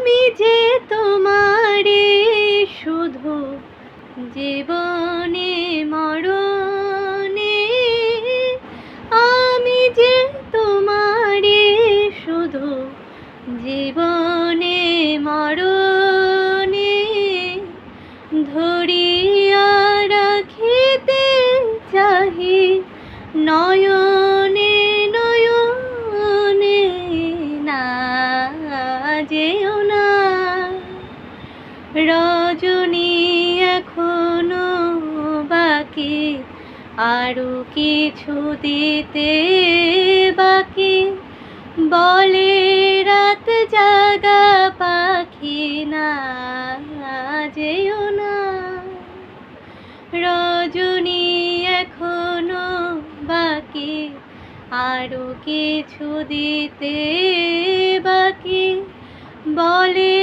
আমি যে তোমারে শুধু জীবনে মরণে, আমি যে তোমারে শুধু জীবনে মরণে ধরিয়া রাখিতে চাহি নয়নে নয়নে। না যেও না রজনী, এখনো বাকি আরো কিছু দিতে বাকি। বলে রাত জাগা পাখি, না যেও না রজনী, এখনো বাকি আরো কিছু দিতে বাকি। বলে